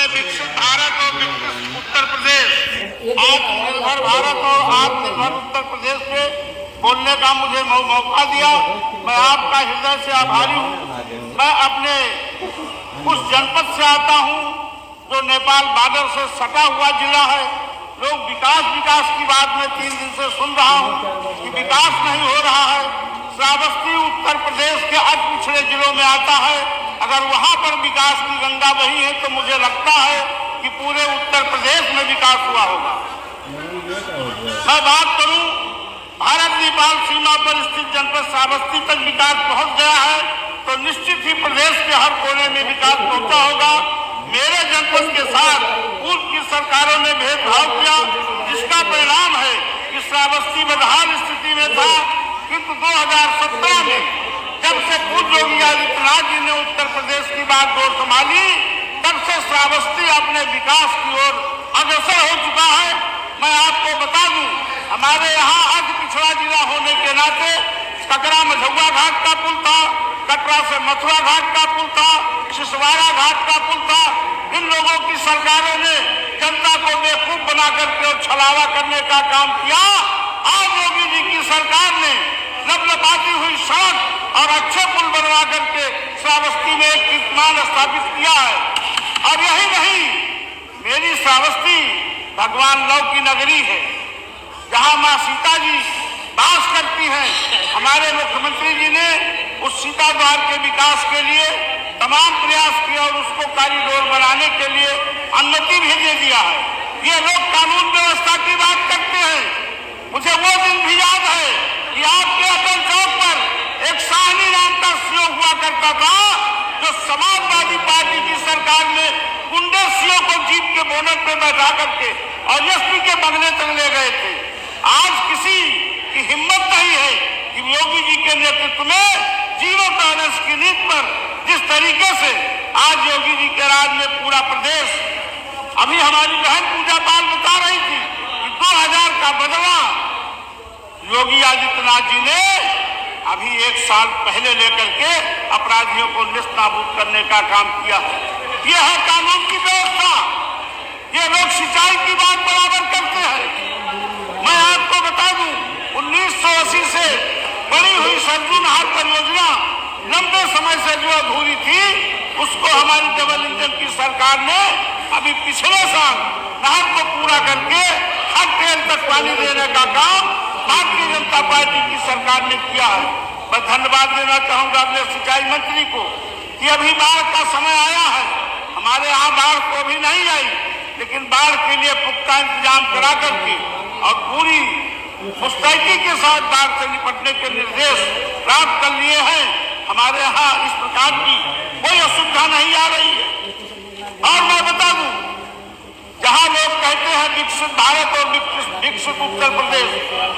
में विकसित भारत और विकसित उत्तर प्रदेश, आत्मनिर्भर भारत और आत्मनिर्भर उत्तर प्रदेश के बोलने का मुझे मौका दिया। मैं आपका हृदय से आभारी हूँ। मैं अपने उस जनपद से आता हूँ जो नेपाल बॉर्डर से सटा हुआ जिला है। लोग विकास की बात मैं 3 दिन से सुन रहा हूँ कि विकास नहीं हो रहा है। श्रावस्ती उत्तर प्रदेश के अति पिछड़े जिलों में आता है। अगर वहां पर विकास की गंगा बही है तो मुझे लगता है कि पूरे उत्तर प्रदेश में विकास हुआ होगा। मैं बात करूं, भारत नेपाल सीमा पर स्थित जनपद श्रावस्ती तक विकास पहुंच गया है तो निश्चित ही प्रदेश के हर कोने में विकास पहुंचा होगा। मेरे जनपद के साथ पूर्व की सरकारों ने भेदभाव किया, जिसका परिणाम है कि श्रावस्ती बदहाल स्थिति में था। किंतु 2017 में जब से पूर्व योगी आदित्यनाथ जी ने उत्तर प्रदेश की बात दौर संभाली, तब से श्रावस्ती अपने विकास की ओर अग्रसर हो चुका है। मैं आपको बता दूं, हमारे यहाँ अति पिछड़ा जिला होने के नाते ककरा मझौआ घाट का पुल था, कटरा से मथुरा घाट का पुल था, सिसवाड़ा घाट का पुल था। इन लोगों की सरकारों ने जनता को बेवकूफ बना करके और छलावा करने का काम किया। आज योगी जी की सरकार ने लपलपाती हुई सड़क और अच्छे पुल बनवा करके श्रावस्ती में एक कीर्तिमान स्थापित किया है। और यही नहीं, मेरी श्रावस्ती भगवान लव की नगरी है, जहां मां सीता जी वास करती हैं। हमारे मुख्यमंत्री जी ने उस सीता द्वार के विकास के लिए तमाम प्रयास किए और उसको कॉरिडोर बनाने के लिए अनुमति भी दे दिया है। ये लोग कानून व्यवस्था की बात करते हैं। मुझे वो दिन भी याद है कि आपके अटल चौक पर एक साहनी नाम का सीओ हुआ करता था, जो समाजवादी पार्टी की सरकार में गुंडे सीओ को जीप के बोनट पे बैठा करके और एसपी के बंगले तंगले गए थे। आज किसी की हिम्मत नहीं है कि योगी जी के नेतृत्व में जीरो टॉलरेंस की नीति पर जिस तरीके से आज योगी जी के राज में पूरा प्रदेश, अभी हमारी बहन पूजा पाल बता रही थी कि 2000 का बदला योगी आदित्यनाथ जी ने अभी 1 साल पहले लेकर के अपराधियों को निस्ताबूद करने का काम किया है। यह है कानून की व्यवस्था। ये लोग सिंचाई की बात बराबर करते हैं। मैं आपको बता दूं, 1980 से बड़ी हुई सरजू नहर परियोजना लंबे समय से जो अधूरी थी, उसको हमारी डबल इंजन की सरकार ने अभी पिछले साल नहर को पूरा करके हर ट्रेन तक पानी देने का काम भारतीय जनता पार्टी की सरकार ने किया है। मैं धन्यवाद देना चाहूंगा अपने सिंचाई मंत्री को कि अभी बाढ़ का समय आया है। हमारे यहाँ बाढ़ तो अभी नहीं आई, लेकिन बाढ़ के लिए पुख्ता इंतजाम करा करके और पूरी मुस्तैदी के साथ बाढ़ से निपटने के निर्देश प्राप्त कर लिए हैं। हमारे यहाँ इस प्रकार की कोई असुविधा नहीं आ रही है। और मैं बता दूं, जहां लोग कहते हैं विकसित भारत और विकसित उत्तर प्रदेश,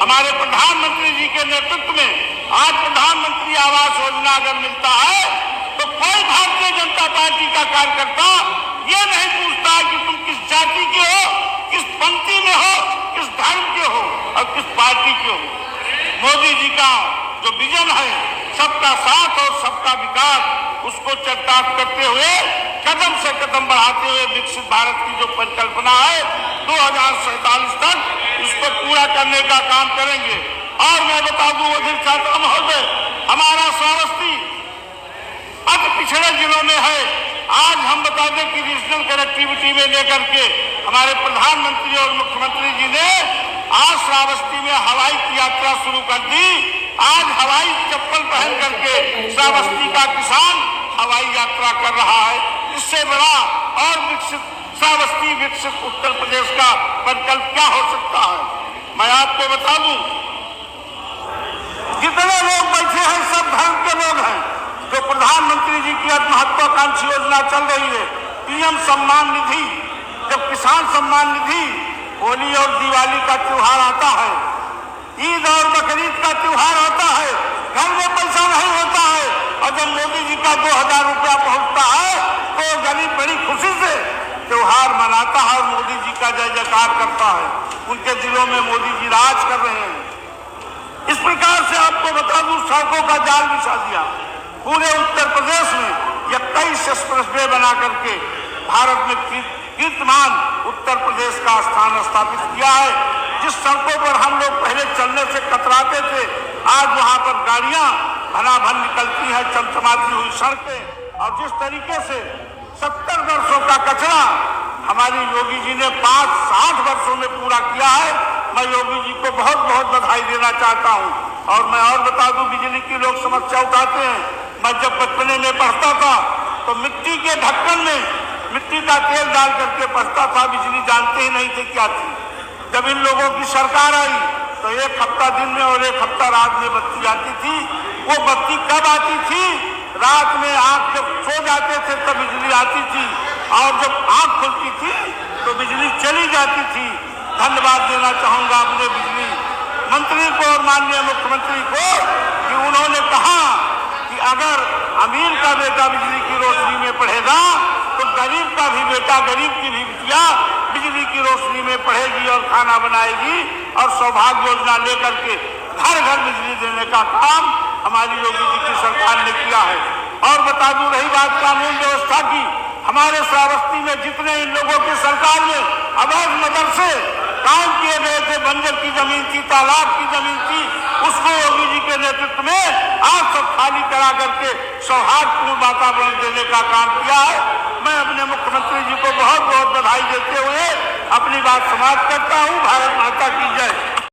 हमारे प्रधानमंत्री जी के नेतृत्व में आज प्रधानमंत्री आवास योजना अगर मिलता है तो कोई भारतीय जनता पार्टी का कार्यकर्ता ये नहीं पूछता है कि तुम किस जाति के हो, किस पंक्ति में हो, किस धर्म के हो और किस पार्टी के हो। मोदी जी का जो विजन है सबका साथ और सबका विकास, उसको चरितार्थ करते हुए कदम से कदम बढ़ाते हुए विकसित भारत की जो परिकल्पना है 2047 तक इसको पूरा करने का काम करेंगे। और मैं बता दूं अध्यक्ष महोदय, हमारा श्रावस्ती अति पिछड़े जिलों में है। आज हम बता दें कि रीजनल कनेक्टिविटी में लेकर के हमारे प्रधानमंत्री और मुख्यमंत्री जी ने आज श्रावस्ती में हवाई की यात्रा शुरू कर दी। आज हवाई चप्पल पहन करके श्रावस्ती का किसान हवाई यात्रा कर रहा है। इससे बड़ा और विकसित श्रावस्ती विकसित उत्तर प्रदेश का संकल्प क्या हो सकता है। मैं आपको बता दूं, जितने लोग बैठे हैं सब धर्म के लोग हैं। जो प्रधानमंत्री जी की महत्वाकांक्षी योजना चल रही है, पीएम सम्मान निधि, जब किसान सम्मान निधि, होली और दिवाली का त्योहार आता है, ईद और बकरीद का त्योहार आता है, घर में पैसा नहीं होता है और जब मोदी जी का 2000 रुपया पहुंचता है तो गरीब बड़ी खुशी से त्योहार मनाता है और मोदी जी का जय जयकार करता है। उनके दिलों में मोदी जी राज कर रहे हैं। इस प्रकार से आपको बता दूं, सड़कों का जाल बिछा दिया पूरे उत्तर प्रदेश में। 21 एक्सप्रेसवे बना करके भारत में कीर्तिमान उत्तर प्रदेश का स्थान स्थापित किया है। जिस सड़कों पर हम लोग पहले चलने से कतराते थे, आज वहां पर गाड़ियां भनाभन निकलती हैं, चमचमाती हुई सड़कें। और जिस तरीके से 70 वर्षों का कचरा हमारी योगी जी ने 5-60 वर्षों में पूरा किया है, मैं योगी जी को बहुत बहुत बधाई देना चाहता हूं। और मैं और बता दूं, बिजली की लोग समस्या उठाते हैं। मैं जब बचपने में पढ़ता था तो मिट्टी के ढक्कन में मिट्टी का तेल डाल करके पढ़ता था, बिजली जानते ही नहीं थे क्या थी। जब इन लोगों की सरकार आई तो 1 हफ्ता दिन में और 1 हफ्ता रात में बत्ती आती थी। वो बत्ती कब आती थी? रात में आंख जब सो जाते थे तब बिजली आती थी, और जब आंख खुलती थी तो बिजली चली जाती थी। धन्यवाद देना चाहूंगा अपने बिजली मंत्री को और माननीय मुख्यमंत्री को कि उन्होंने कहा कि अगर अमीर का बेटा बिजली की रोशनी में पढ़ेगा तो गरीब का भी बेटा, गरीब की भी बिटिया बिजली की रोशनी में पढ़ेगी और खाना बनाएगी। और सौभाग्य योजना लेकर के घर घर बिजली देने का काम हमारी योगी जी की सरकार ने किया है। और बता दूं, रही बात कानून व्यवस्था की, हमारे श्रावस्ती में जितने इन लोगों की सरकार में अवैध मदरसे कायम किए गए थे, बंजर की जमीन थी, तालाब की जमीन थी, उसको योगी जी के नेतृत्व में आज सब खाली करा करके सौहार्दपूर्ण वातावरण देने का काम किया है। मैं अपने मुख्यमंत्री जी को बहुत बहुत बधाई देते हुए अपनी बात समाप्त करता हूँ। भारत माता की जय।